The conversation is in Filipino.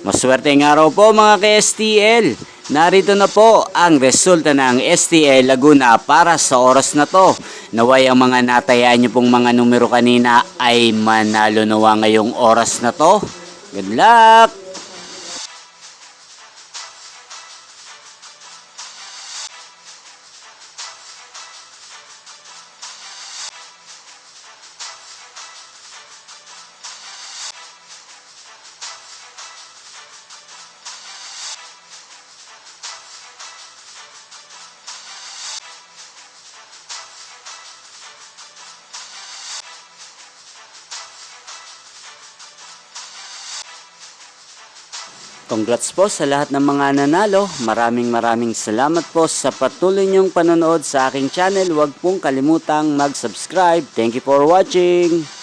Maswerteng araw po mga ka-STL. Narito na po ang resulta ng STL Laguna para sa oras na to. Naway ang mga natayaan nyo pong mga numero kanina ay manalo nawa ngayong oras na to. Good luck! Congrats po sa lahat ng mga nanalo. Maraming salamat po sa patuloy niyong panonood sa aking channel. Huwag pong kalimutang mag-subscribe. Thank you for watching.